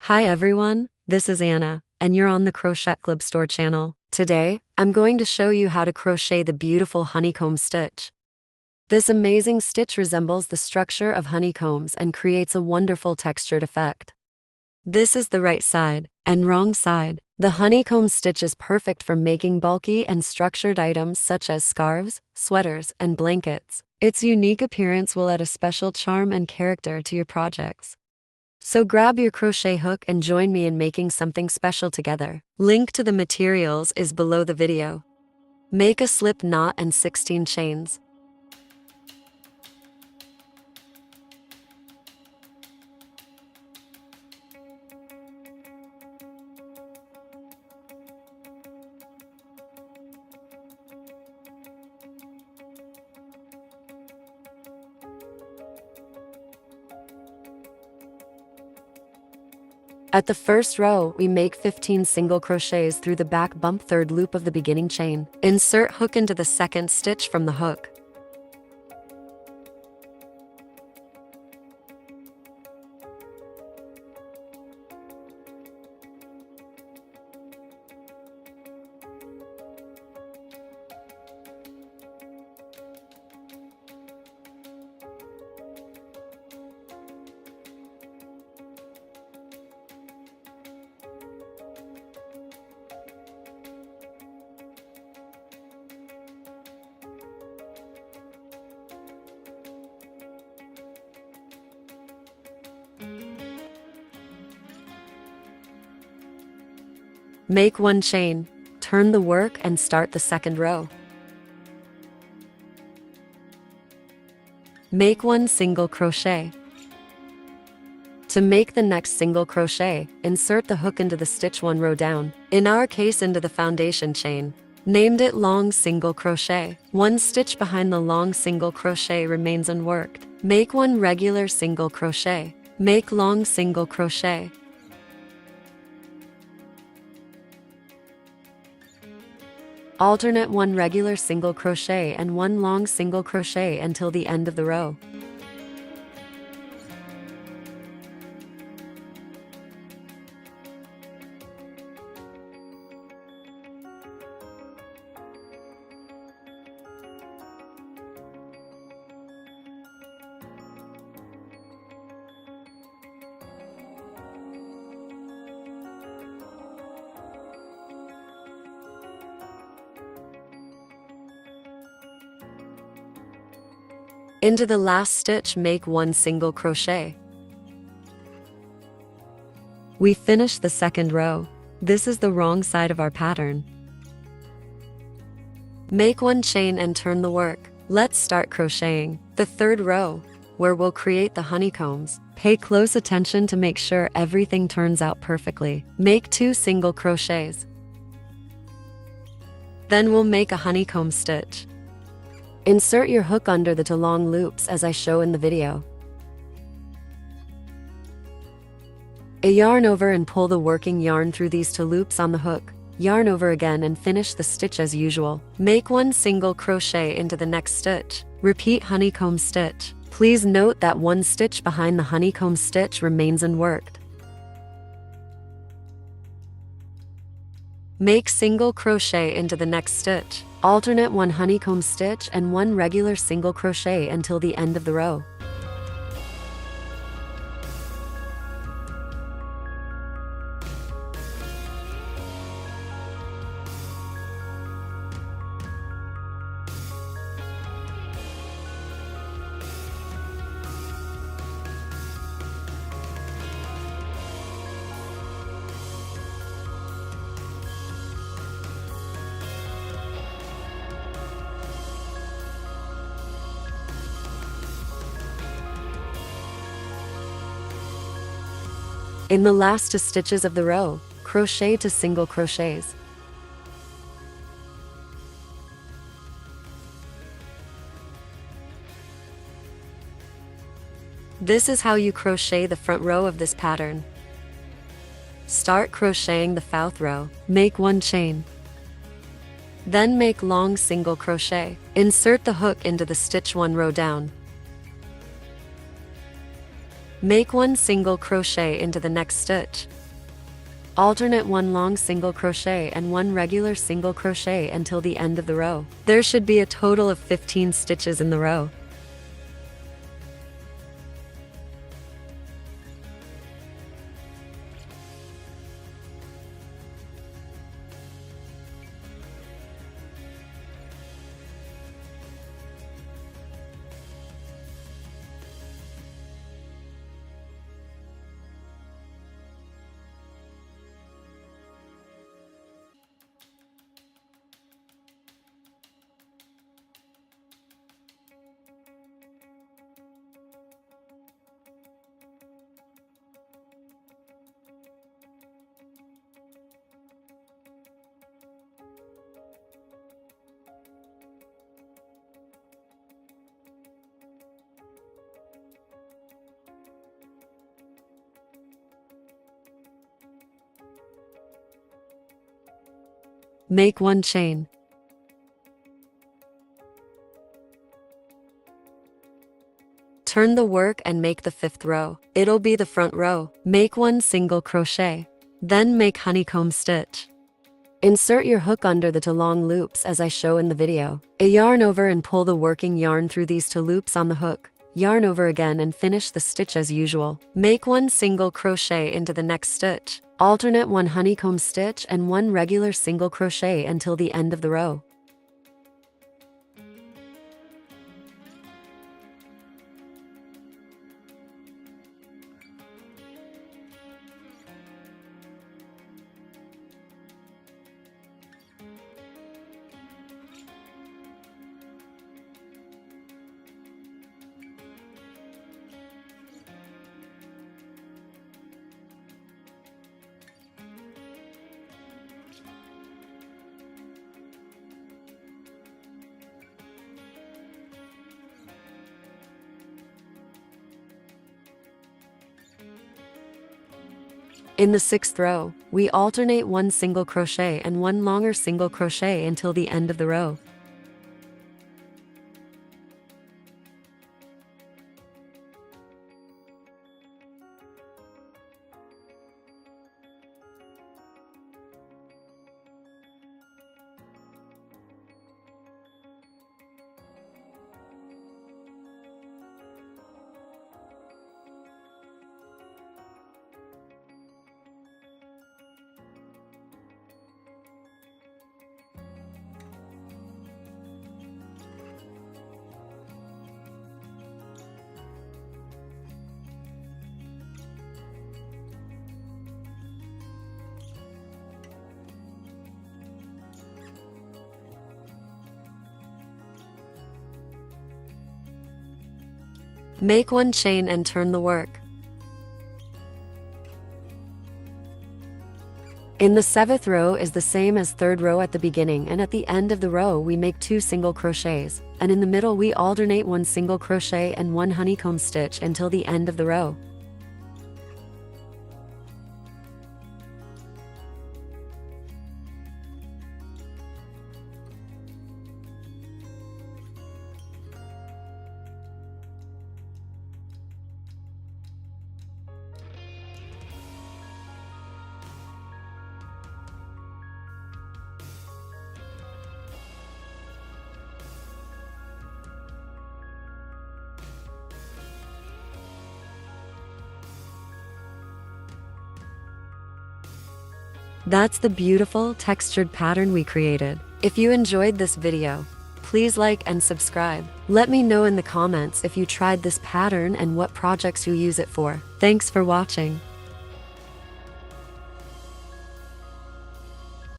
Hi everyone, this is Anna, and you're on the Crochetclubstore channel. Today, I'm going to show you how to crochet the beautiful honeycomb stitch. This amazing stitch resembles the structure of honeycombs and creates a wonderful textured effect. This is the right side, and wrong side. The honeycomb stitch is perfect for making bulky and structured items such as scarves, sweaters, and blankets. Its unique appearance will add a special charm and character to your projects. So grab your crochet hook and join me in making something special together. Link to the materials is below the video. Make a slip knot and 16 chains. At the first row, we make 15 single crochets through the back bump third loop of the beginning chain. Insert hook into the second stitch from the hook. Make one chain, turn the work and start the second row. Make one single crochet. To make the next single crochet, insert the hook into the stitch one row down, in our case into the foundation chain. Named it long single crochet. One stitch behind the long single crochet remains unworked. Make one regular single crochet. Make long single crochet. Alternate one regular single crochet and one long single crochet until the end of the row. Into the last stitch, make one single crochet. We finish the second row. This is the wrong side of our pattern. Make one chain and turn the work. Let's start crocheting the third row, where we'll create the honeycombs. Pay close attention to make sure everything turns out perfectly. Make 2 single crochets. Then we'll make a honeycomb stitch. Insert your hook under the 2 long loops as I show in the video. A yarn over and pull the working yarn through these 2 loops on the hook. Yarn over again and finish the stitch as usual. Make one single crochet into the next stitch. Repeat honeycomb stitch. Please note that one stitch behind the honeycomb stitch remains unworked. Make single crochet into the next stitch. Alternate one honeycomb stitch and one regular single crochet until the end of the row. In the last 2 stitches of the row, crochet to single crochets. This is how you crochet the front row of this pattern. Start crocheting the 4th row. Make one chain. Then make long single crochet. Insert the hook into the stitch one row down. Make 1 single crochet into the next stitch. Alternate 1 long single crochet and 1 regular single crochet until the end of the row. There should be a total of 15 stitches in the row. Make 1 chain. Turn the work and make the 5th row. It'll be the front row. Make 1 single crochet. Then make honeycomb stitch. Insert your hook under the 2 long loops as I show in the video. Yarn over and pull the working yarn through these 2 loops on the hook. Yarn over again and finish the stitch as usual. Make 1 single crochet into the next stitch. Alternate 1 honeycomb stitch and 1 regular single crochet until the end of the row. In the 6th row, we alternate 1 single crochet and 1 longer single crochet until the end of the row. Make 1 chain and turn the work. In the 7th row is the same as 3rd row at the beginning, and at the end of the row we make 2 single crochets, and in the middle we alternate 1 single crochet and 1 honeycomb stitch until the end of the row. That's the beautiful textured pattern we created. If you enjoyed this video, please like and subscribe. Let me know in the comments if you tried this pattern and what projects you use it for. Thanks for watching.